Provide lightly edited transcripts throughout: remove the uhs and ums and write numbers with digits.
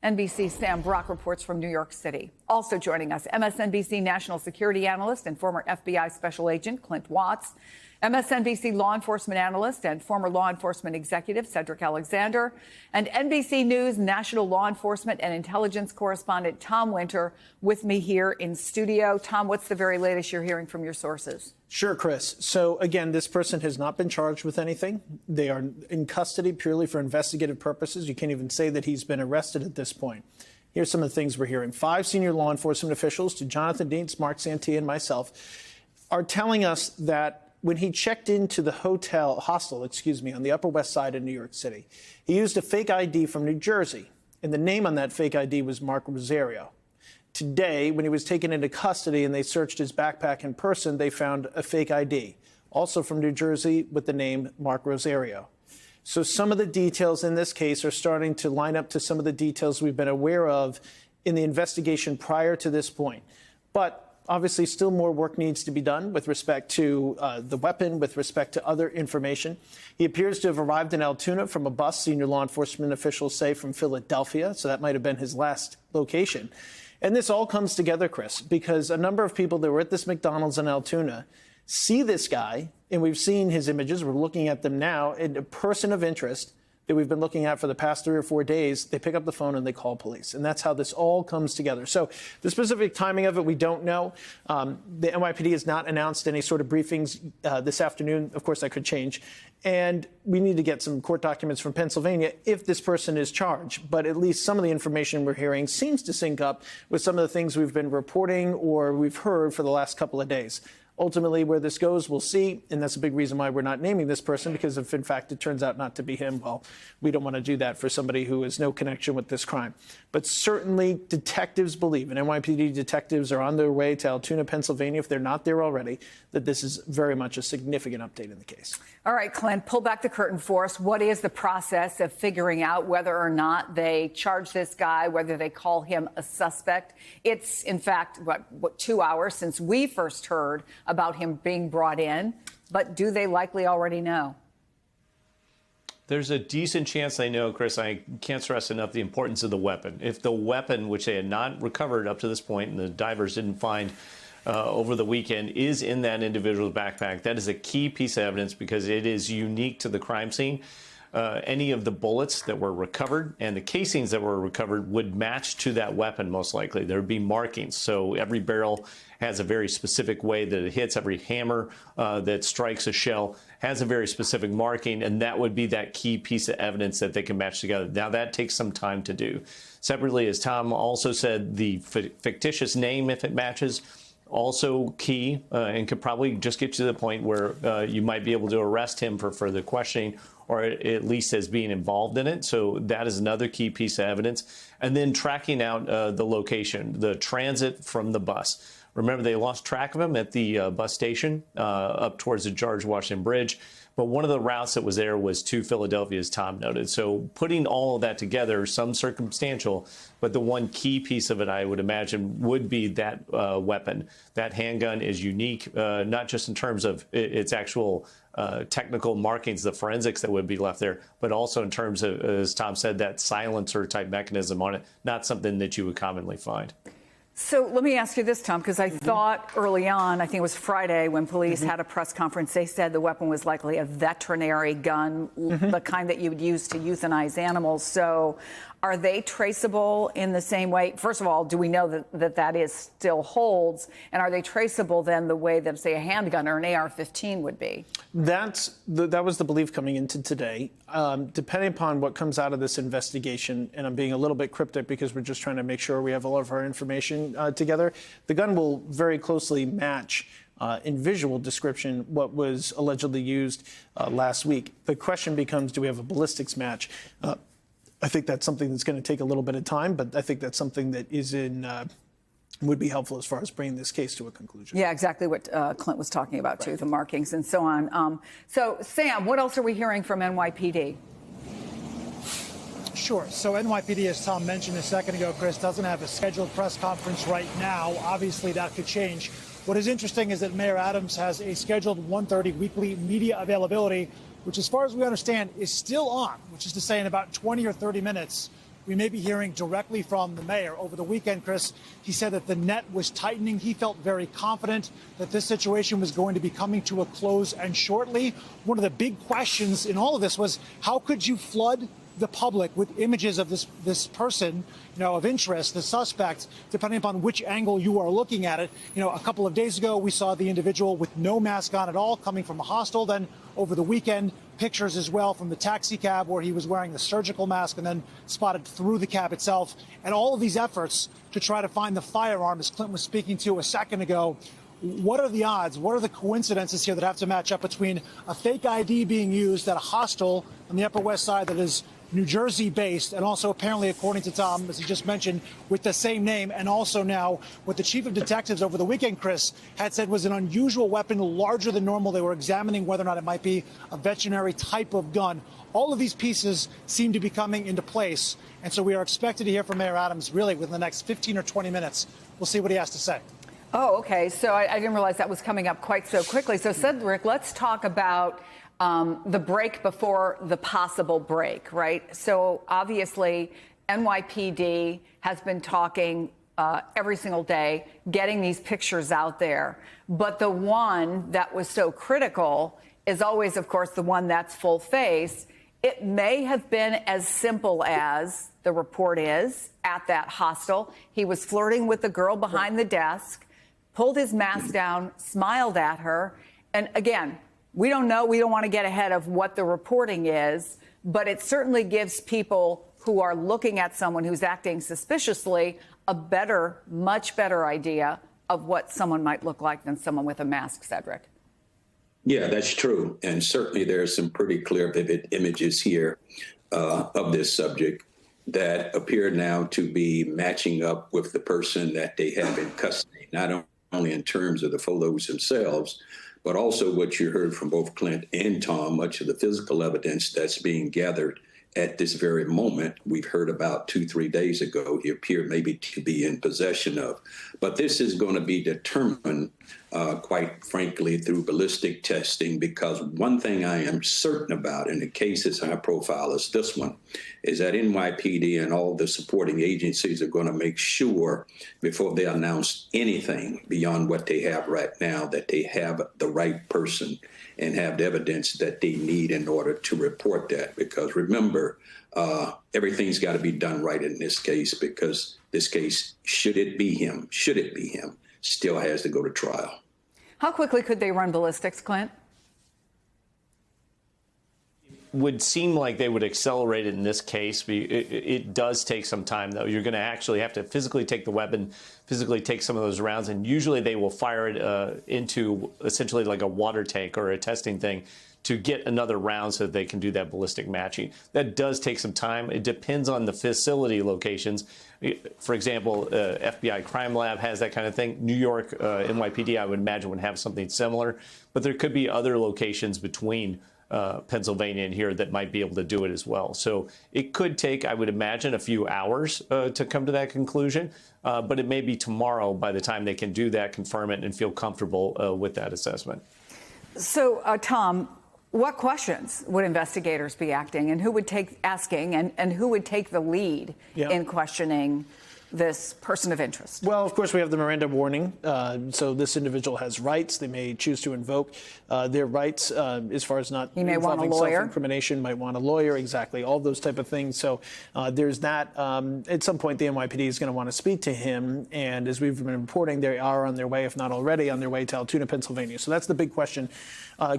NBC's Sam Brock reports from New York City. Also joining us, MSNBC national security analyst and former FBI special agent Clint Watts, MSNBC law enforcement analyst and former law enforcement executive Cedric Alexander, and NBC News national law enforcement and intelligence correspondent Tom Winter with me here in studio. Tom, what's the very latest you're hearing from your sources? Sure, Chris. So, again, this person has not been charged with anything. They are in custody purely for investigative purposes. You can't even say that he's been arrested at this point. Here's some of the things we're hearing. 5 senior law enforcement officials, to Jonathan Dietz, Mark Santia, and myself, are telling us that when he checked into the hostel, on the Upper West Side of New York City, he used a fake ID from New Jersey, and the name on that fake ID was Mark Rosario. Today, when he was taken into custody and they searched his backpack in person, they found a fake ID, also from New Jersey, with the name Mark Rosario. So some of the details in this case are starting to line up to some of the details we've been aware of in the investigation prior to this point. But obviously, still more work needs to be done with respect to the weapon, with respect to other information. He appears to have arrived in Altoona from a bus, senior law enforcement officials say, from Philadelphia. So that might have been his last location. And this all comes together, Chris, because a number of people that were at this McDonald's in Altoona see this guy, and we've seen his images. We're looking at them now. And a person of interest that we've been looking at for the past 3 or 4 days, they pick up the phone and they call police. And that's how this all comes together. So the specific timing of it, we don't know. The NYPD has not announced any sort of briefings this afternoon. Of course, that could change. And we need to get some court documents from Pennsylvania if this person is charged. But at least some of the information we're hearing seems to sync up with some of the things we've been reporting or we've heard for the last couple of days. Ultimately, where this goes, we'll see. And that's a big reason why we're not naming this person, because if, in fact, it turns out not to be him, well, we don't want to do that for somebody who has no connection with this crime. But certainly detectives believe, and NYPD detectives are on their way to Altoona, Pennsylvania, if they're not there already, that this is very much a significant update in the case. All right, Clint, pull back the curtain for us. What is the process of figuring out whether or not they charge this guy, whether they call him a suspect? It's, in fact, what 2 hours since we first heard about him being brought in, but do they likely already know? There's a decent chance they know, Chris. I can't stress enough the importance of the weapon. If the weapon, which they had not recovered up to this point, and the divers didn't find over the weekend, is in that individual's backpack, that is a key piece of evidence because it is unique to the crime scene. Any of the bullets that were recovered and the casings that were recovered would match to that weapon, most likely. There would be markings. So every barrel has a very specific way that it hits. Every hammer that strikes a shell has a very specific marking, and that would be that key piece of evidence that they can match together. Now, that takes some time to do. Separately, as Tom also said, the fictitious name, if it matches, also key and could probably just get you to the point where you might be able to arrest him for further questioning, or at least as being involved in it. So that is another key piece of evidence. And then tracking out the location, the transit from the bus. Remember, they lost track of him at the bus station up towards the George Washington Bridge. But one of the routes that was there was to Philadelphia, as Tom noted. So putting all of that together, some circumstantial, but the one key piece of it, I would imagine, would be that weapon. That handgun is unique, not just in terms of its actual technical markings, the forensics that would be left there, but also in terms of, as Tom said, that silencer type mechanism on it, not something that you would commonly find. So let me ask you this, Tom, because I thought early on, I think it was Friday, when police had a press conference, they said the weapon was likely a veterinary gun, the kind that you would use to euthanize animals. So are they traceable in the same way? First of all, do we know that is still holds? And are they traceable then the way that, say, a handgun or an AR-15 would be? That was the belief coming into today. Depending upon what comes out of this investigation, and I'm being a little bit cryptic because we're just trying to make sure we have all of our information together, the gun will very closely match in visual description what was allegedly used last week. The question becomes, do we have a ballistics match? I think that's something that's going to take a little bit of time, but I think that's something that is would be helpful as far as bringing this case to a conclusion. Yeah, exactly what Clint was talking about, too, the markings and so on. So, Sam, what else are we hearing from NYPD? Sure. So NYPD, as Tom mentioned a second ago, Chris, doesn't have a scheduled press conference right now. Obviously, that could change. What is interesting is that Mayor Adams has a scheduled 1:30 weekly media availability, which, as far as we understand, is still on, which is to say in about 20 or 30 minutes, we may be hearing directly from the mayor. Over the weekend, Chris, he said that the net was tightening. He felt very confident that this situation was going to be coming to a close and shortly. One of the big questions in all of this was, how could you flood the public with images of this person, of interest, the suspect, depending upon which angle you are looking at it? A couple of days ago, we saw the individual with no mask on at all coming from a hostel. Then over the weekend, pictures as well from the taxi cab where he was wearing the surgical mask and then spotted through the cab itself. And all of these efforts to try to find the firearm, as Clint was speaking to a second ago, what are the odds? What are the coincidences here that have to match up between a fake ID being used at a hostel on the Upper West Side that is New Jersey based, and also apparently, according to Tom, as he just mentioned, with the same name, and also now what the chief of detectives over the weekend, Chris, had said was an unusual weapon, larger than normal. They were examining whether or not it might be a veterinary type of gun. All of these pieces seem to be coming into place, and so we are expected to hear from Mayor Adams really within the next 15 or 20 minutes. We'll see what he has to say. Oh, okay. So I didn't realize that was coming up quite so quickly. So, Cedric, let's talk about the break before the possible break, right? So obviously, NYPD has been talking every single day, getting these pictures out there. But the one that was so critical is always, of course, the one that's full face. It may have been as simple as the report is at that hostel. He was flirting with the girl behind the desk, pulled his mask down, smiled at her. And again, we don't know. We don't want to get ahead of what the reporting is, but it certainly gives people who are looking at someone who's acting suspiciously a better, much better idea of what someone might look like than someone with a mask, Cedric. Yeah, that's true. And certainly there are some pretty clear, vivid images here of this subject that appear now to be matching up with the person that they have in custody, not only in terms of the photos themselves, but also what you heard from both Clint and Tom, much of the physical evidence that's being gathered at this very moment. We've heard about 2-3 days ago he appeared maybe to be in possession of. But this is going to be determined, quite frankly, through ballistic testing, because one thing I am certain about in a case as high profile as this one is that NYPD and all the supporting agencies are going to make sure before they announce anything beyond what they have right now that they have the right person and have the evidence that they need in order to report that. Because remember, everything's got to be done right in this case, because this case, should it be him, still has to go to trial. How quickly could they run ballistics, Clint? Would seem like they would accelerate it in this case. It does take some time, though. You're going to actually have to physically take the weapon, physically take some of those rounds, and usually they will fire it into essentially like a water tank or a testing thing to get another round so that they can do that ballistic matching. That does take some time. It depends on the facility locations. For example, FBI Crime Lab has that kind of thing. New York NYPD, I would imagine, would have something similar. But there could be other locations between Pennsylvania and here that might be able to do it as well. So it could take, I would imagine, a few hours to come to that conclusion. But it may be tomorrow by the time they can do that, confirm it, and feel comfortable with that assessment. So, Tom, what questions would investigators be asking, and who would take the lead in questioning this person of interest? Well, of course, we have the Miranda warning. So this individual has rights. They may choose to invoke their rights as far as not involving self-incrimination, might want a lawyer, exactly, all those type of things. So there's that. At some point, the NYPD is going to want to speak to him. And as we've been reporting, they are on their way, if not already on their way to Altoona, Pennsylvania. So that's the big question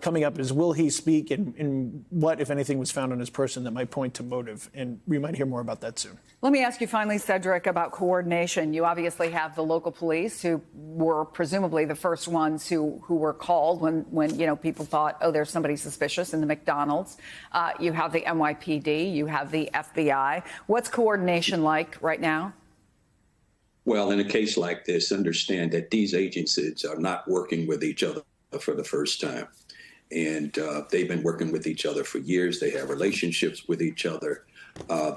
coming up is, will he speak, and what, if anything, was found on his person that might point to motive? And we might hear more about that soon. Let me ask you finally, Cedric, about coordination. You obviously have the local police, who were presumably the first ones who were called when people thought, oh, there's somebody suspicious in the McDonald's. You have the NYPD, you have the FBI. What's coordination like right now? Well, in a case like this, understand that these agencies are not working with each other for the first time. And they've been working with each other for years. They have relationships with each other.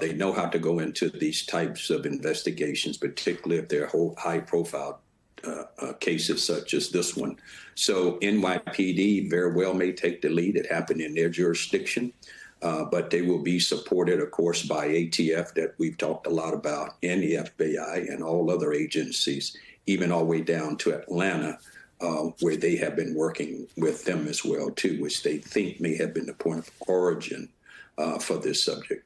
They know how to go into these types of investigations, particularly if they're high-profile cases such as this one. So NYPD very well may take the lead. It happened in their jurisdiction. But they will be supported, of course, by ATF that we've talked a lot about, and the FBI and all other agencies, even all the way down to Atlanta, where they have been working with them as well, too, which they think may have been the point of origin for this subject.